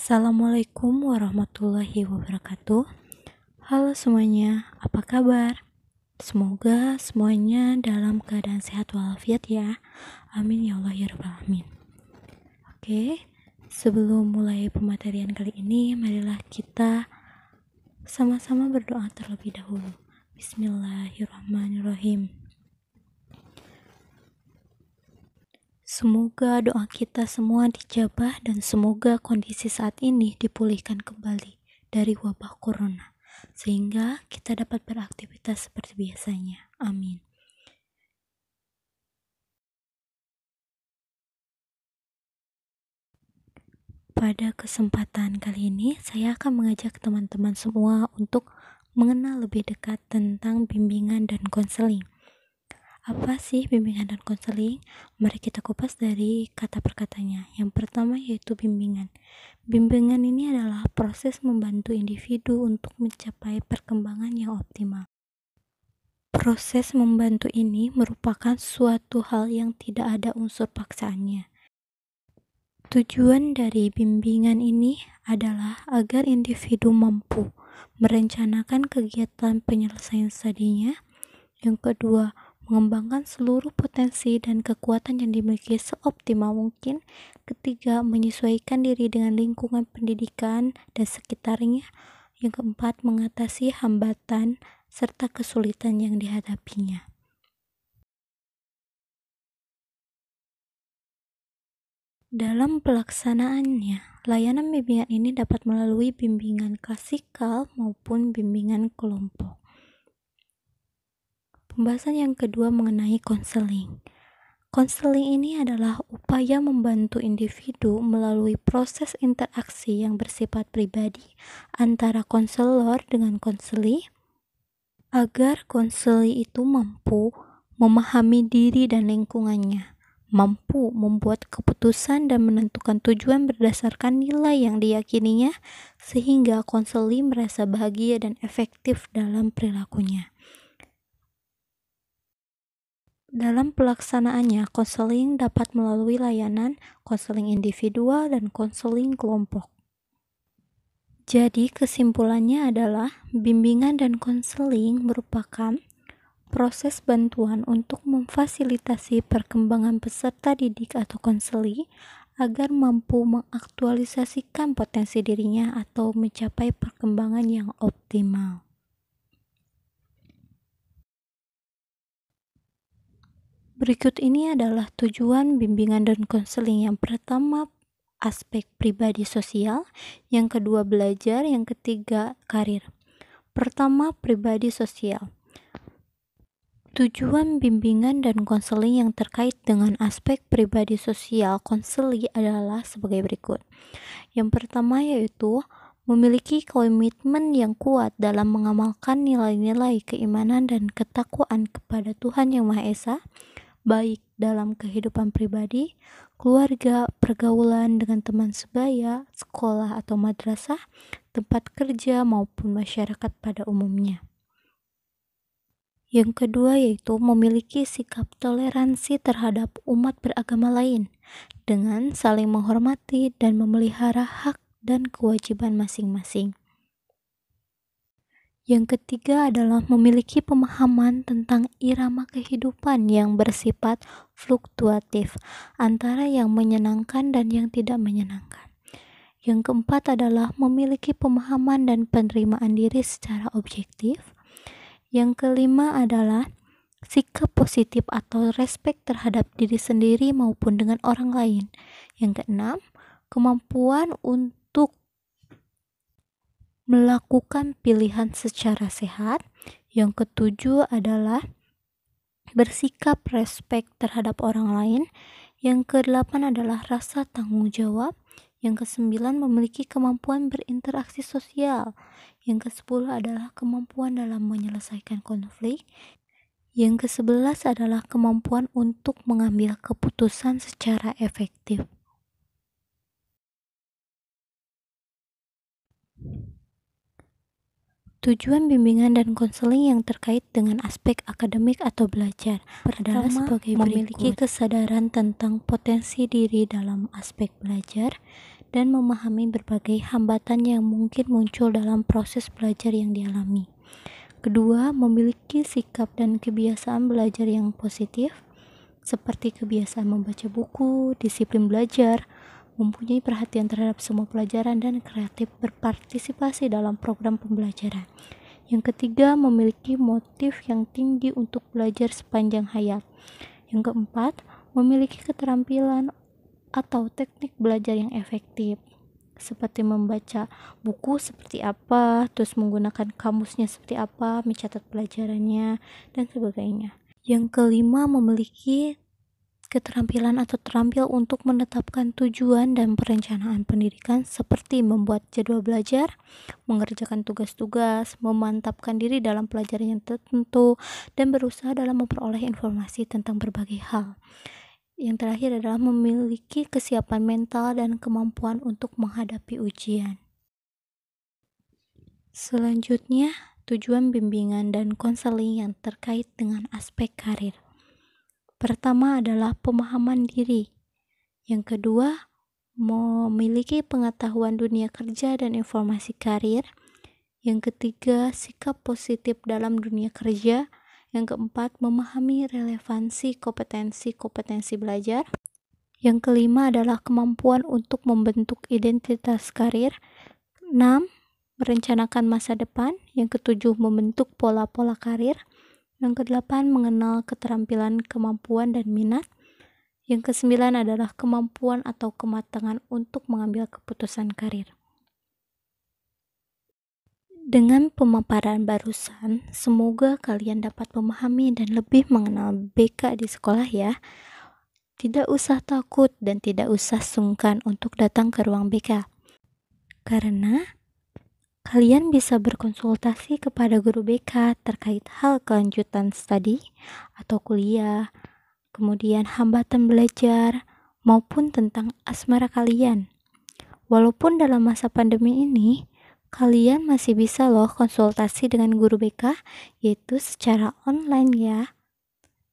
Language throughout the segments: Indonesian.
Assalamualaikum warahmatullahi wabarakatuh. Halo semuanya, apa kabar? Semoga semuanya dalam keadaan sehat walafiat ya. Amin ya Allah ya Rabbal Alamin. Oke, sebelum mulai pematerian kali ini, marilah kita sama-sama berdoa terlebih dahulu. Bismillahirrahmanirrahim. Semoga doa kita semua dijabah dan semoga kondisi saat ini dipulihkan kembali dari wabah corona, sehingga kita dapat beraktivitas seperti biasanya. Amin. Pada kesempatan kali ini, saya akan mengajak teman-teman semua untuk mengenal lebih dekat tentang bimbingan dan konseling. Apa sih bimbingan dan konseling? Mari kita kupas dari kata per katanya. Yang pertama yaitu bimbingan. Bimbingan ini adalah proses membantu individu untuk mencapai perkembangan yang optimal. Proses membantu ini merupakan suatu hal yang tidak ada unsur paksaannya. Tujuan dari bimbingan ini adalah agar individu mampu merencanakan kegiatan penyelesaian studinya. Yang kedua, mengembangkan seluruh potensi dan kekuatan yang dimiliki seoptimal mungkin. Ketiga, menyesuaikan diri dengan lingkungan pendidikan dan sekitarnya. Yang keempat, mengatasi hambatan serta kesulitan yang dihadapinya. Dalam pelaksanaannya, layanan bimbingan ini dapat melalui bimbingan klasikal maupun bimbingan kelompok. Pembahasan yang kedua mengenai konseling. Konseling ini adalah upaya membantu individu melalui proses interaksi yang bersifat pribadi antara konselor dengan konseli, agar konseli itu mampu memahami diri dan lingkungannya, mampu membuat keputusan dan menentukan tujuan berdasarkan nilai yang diyakininya, sehingga konseli merasa bahagia dan efektif dalam perilakunya. Dalam pelaksanaannya, konseling dapat melalui layanan konseling individual dan konseling kelompok. Jadi, kesimpulannya adalah bimbingan dan konseling merupakan proses bantuan untuk memfasilitasi perkembangan peserta didik atau konseli agar mampu mengaktualisasikan potensi dirinya atau mencapai perkembangan yang optimal. Berikut ini adalah tujuan bimbingan dan konseling. Yang pertama, aspek pribadi sosial. Yang kedua, belajar. Yang ketiga, karir. Pertama, pribadi sosial. Tujuan bimbingan dan konseling yang terkait dengan aspek pribadi sosial konseli adalah sebagai berikut. Yang pertama yaitu memiliki komitmen yang kuat dalam mengamalkan nilai-nilai keimanan dan ketakwaan kepada Tuhan Yang Maha Esa, baik dalam kehidupan pribadi, keluarga, pergaulan dengan teman sebaya, sekolah atau madrasah, tempat kerja maupun masyarakat pada umumnya. Yang kedua yaitu memiliki sikap toleransi terhadap umat beragama lain dengan saling menghormati dan memelihara hak dan kewajiban masing-masing. Yang ketiga adalah memiliki pemahaman tentang irama kehidupan yang bersifat fluktuatif antara yang menyenangkan dan yang tidak menyenangkan. Yang keempat adalah memiliki pemahaman dan penerimaan diri secara objektif. Yang kelima adalah sikap positif atau respek terhadap diri sendiri maupun dengan orang lain. Yang keenam, kemampuan untuk melakukan pilihan secara sehat. Yang ketujuh adalah bersikap respek terhadap orang lain. Yang kedelapan adalah rasa tanggung jawab. Yang kesembilan memiliki kemampuan berinteraksi sosial. Yang kesepuluh adalah kemampuan dalam menyelesaikan konflik. Yang kesebelas adalah kemampuan untuk mengambil keputusan secara efektif. Tujuan bimbingan dan konseling yang terkait dengan aspek akademik atau belajar adalah sebagai memiliki kesadaran tentang potensi diri dalam aspek belajar dan memahami berbagai hambatan yang mungkin muncul dalam proses belajar yang dialami. Kedua, memiliki sikap dan kebiasaan belajar yang positif, seperti kebiasaan membaca buku, disiplin belajar, mempunyai perhatian terhadap semua pelajaran, dan kreatif berpartisipasi dalam program pembelajaran. Yang ketiga, memiliki motif yang tinggi untuk belajar sepanjang hayat. Yang keempat, memiliki keterampilan atau teknik belajar yang efektif, seperti membaca buku seperti apa, terus menggunakan kamusnya seperti apa, mencatat pelajarannya, dan sebagainya. Yang kelima, memiliki keterampilan atau terampil untuk menetapkan tujuan dan perencanaan pendidikan, seperti membuat jadwal belajar, mengerjakan tugas-tugas, memantapkan diri dalam pelajaran yang tertentu, dan berusaha dalam memperoleh informasi tentang berbagai hal. Yang terakhir adalah memiliki kesiapan mental dan kemampuan untuk menghadapi ujian. Selanjutnya, tujuan bimbingan dan konseling yang terkait dengan aspek karir. Pertama adalah pemahaman diri. Yang kedua, memiliki pengetahuan dunia kerja dan informasi karir. Yang ketiga, sikap positif dalam dunia kerja. Yang keempat, memahami relevansi kompetensi belajar. Yang kelima adalah kemampuan untuk membentuk identitas karir. 6. Merencanakan masa depan. Yang ketujuh, membentuk pola-pola karir. Yang kedelapan, mengenal keterampilan, kemampuan, dan minat. Yang kesembilan adalah kemampuan atau kematangan untuk mengambil keputusan karir. Dengan pemaparan barusan, semoga kalian dapat memahami dan lebih mengenal BK di sekolah ya. Tidak usah takut dan tidak usah sungkan untuk datang ke ruang BK. Karena kalian bisa berkonsultasi kepada guru BK terkait hal kelanjutan studi atau kuliah, kemudian hambatan belajar, maupun tentang asmara kalian. Walaupun dalam masa pandemi ini, kalian masih bisa loh konsultasi dengan guru BK, yaitu secara online ya.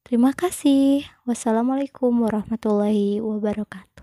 Terima kasih. Wassalamualaikum warahmatullahi wabarakatuh.